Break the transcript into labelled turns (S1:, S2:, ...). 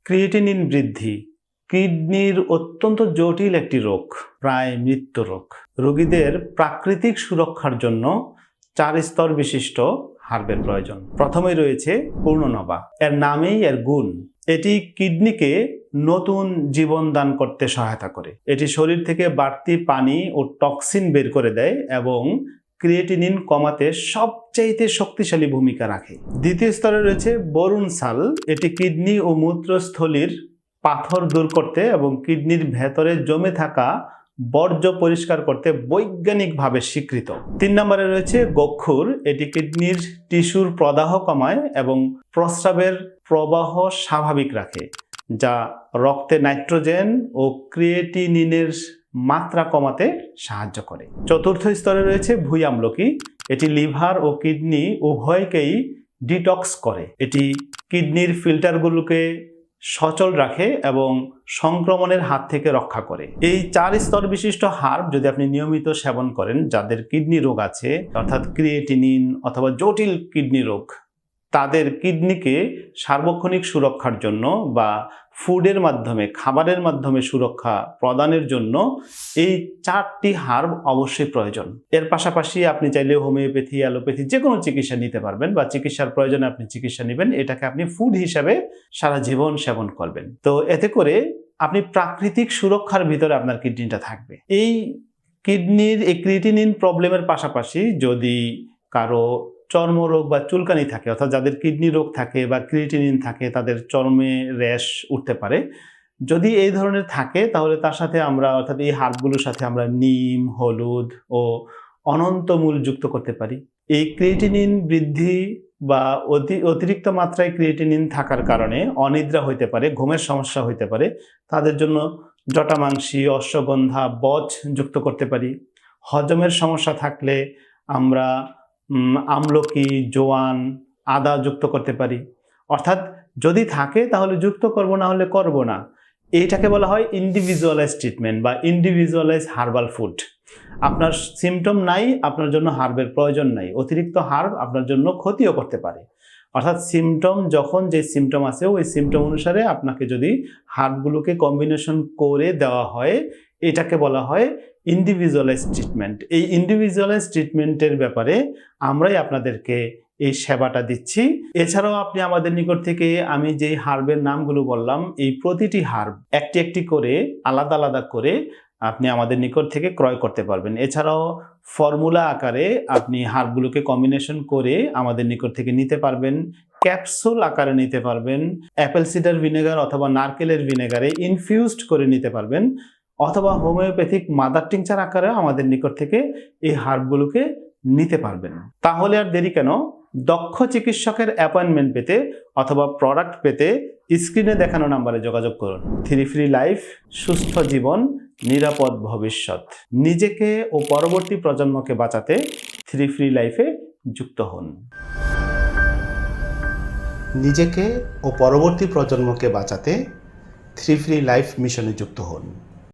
S1: Creatinine বৃদ্ধি কিডনির অত্যন্ত জটিল একটি রোগ, প্রায় মৃত্যু রোগ। রোগীদের প্রাকৃতিক সুরক্ষার জন্য 4 স্তর বিশিষ্ট হার্বের প্রয়োজন। প্রথমেই রয়েছে পূর্ণনবা। এর নামেই এর গুণ। এটি কিডনিকে নতুন জীবন দান করতে সহায়তা করে। এটি শরীর থেকে বাড়তি পানি ও টক্সিন বের করে দেয় এবং ক্রিয়েটিনিন কমাতে সবচাইতে শক্তিশালী ভূমিকা রাখে। দ্বিতীয় স্তরে রয়েছে বরুণ সাল। এটি কিডনি ও মূত্রস্থলীর পাথর দূর করতে এবং কিডনির ভেতরে জমে থাকা বর্জ্য পরিষ্কার করতে বৈজ্ঞানিকভাবে স্বীকৃত। 3 নম্বরে রয়েছে গক্ষুর। এটি কিডনির টিস্যুর প্রদাহ কমায় এবং প্রস্রাবের প্রবাহ স্বাভাবিক রাখে, যা রক্তে নাইট্রোজেন ও ক্রিয়েটিনিনের মাত্রা কমাতে সাহায্য করে। চতুর্থ স্তরে রয়েছে ভুঁই আমলকি। এটি লিভার ও কিডনি উভয়কেই ডিটক্স করে। এটি কিডনির ফিল্টারগুলোকে সচল রাখে এবং সংক্রমণের হাত থেকে রক্ষা করে। এই 4 স্তর বিশিষ্ট হার্ব যদি আপনি নিয়মিত সেবন করেন, যাদের কিডনি রোগ আছে অর্থাৎ ক্রিয়েটিনিন অথবা জটিল কিডনি রোগ, তাদের কিডনিকে সার্বক্ষণিক সুরক্ষার জন্য বা ফুডের মাধ্যমে, খাবারের মাধ্যমে সুরক্ষা প্রদানের জন্য এই 4টি হার্ব অবশ্যই প্রয়োজন। এর পাশাপাশি আপনি চাইলে হোমিওপ্যাথি, অ্যালোপ্যাথি যে কোনো চিকিৎসা নিতে পারবেন বা চিকিৎসার প্রয়োজনে আপনি চিকিৎসা নেবেন। এটাকে আপনি ফুড হিসাবে সারা জীবন সেবন করবেন। তো এতে করে আপনি প্রাকৃতিক সুরক্ষার ভিতরে আপনার কিডনিটা থাকবে। এই কিডনির এই ক্রিয়েটিনিন প্রবলেমের পাশাপাশি যদি কারো চর্মরোগ বা চুলকানি থাকে, অর্থাৎ যাদের কিডনি রোগ থাকে বা ক্রিয়েটিনিন থাকে, তাদের চর্মে র্যাশ উঠতে পারে। যদি এই ধরনের থাকে তাহলে তার সাথে আমরা, অর্থাৎ এই হার্বগুলোর সাথে আমরা নিম, হলুদ ও অনন্তমূল যুক্ত করতে পারি। এই ক্রিয়েটিনিন বৃদ্ধি বা অতিরিক্ত মাত্রায় ক্রিয়েটিনিন থাকার কারণে অনিদ্রা হইতে পারে, ঘুমের সমস্যা হইতে পারে। তাদের জন্য জটামাংসী, অশ্বগন্ধা, বচ যুক্ত করতে পারি। হজমের সমস্যা থাকলে আমরা আমলকি, জোয়ান, আদা যুক্ত করতে পারি। অর্থাৎ যদি থাকে তাহলে যুক্ত করব, না হলে করব না। এইটাকে বলা হয় ইন্ডিভিজুয়ালাইজ ট্রিটমেন্ট বা ইন্ডিভিজুয়ালাইজ হার্বাল ফুড। আপনার সিমটম নাই, আপনার জন্য হার্বের প্রয়োজন নাই। অতিরিক্ত হার্ব আপনার জন্য ক্ষতিও করতে পারে। অর্থাৎ সিমটম, যখন যে সিমটম আছে ওই সিমটম অনুসারে আপনাকে যদি হার্বগুলোকে কম্বিনেশন করে দেওয়া হয়, এটাকে বলা হয় ইন্ডিভিজুয়ালাইজ ট্রিটমেন্ট। এই ইন্ডিভিজুয়ালাইজ ট্রিটমেন্টের ব্যাপারে আমরাই আপনাদেরকে এই সেবাটা দিচ্ছি। এছাড়াও আপনি আমাদের নিকট থেকে আমি যে হার্বের নামগুলো বললাম, এই প্রতিটি হার্ব একটি একটি করে আলাদা আলাদা করে আপনি আমাদের নিকট থেকে ক্রয় করতে পারবেন। এছাড়াও ফর্মুলা আকারে আপনি হার্বগুলোকে কম্বিনেশন করে আমাদের নিকট থেকে নিতে পারবেন। ক্যাপসুল আকারে নিতে পারবেন। অ্যাপেল সিডার ভিনেগার অথবা নারকেলের ভিনেগারে ইনফিউজড করে নিতে পারবেন, অথবা হোমিওপ্যাথিক মাদার টিংচার আকারে আমাদের নিকট থেকে এই হার্বগুলোকে নিতে পারবেন। তাহলে আর দেরি কেন? দক্ষ চিকিৎসকের অ্যাপয়েন্টমেন্ট পেতে অথবা প্রোডাক্ট পেতে স্ক্রিনে দেখানো নাম্বারে যোগাযোগ করুন। 3 ফ্রি লাইফ, সুস্থ জীবন, নিরাপদ ভবিষ্যৎ। নিজেকে ও পরবর্তী প্রজন্মকে বাঁচাতে 3 ফ্রি লাইফে যুক্ত হন। নিজেকে ও পরবর্তী প্রজন্মকে বাঁচাতে 3 ফ্রি লাইফ মিশনে যুক্ত হন।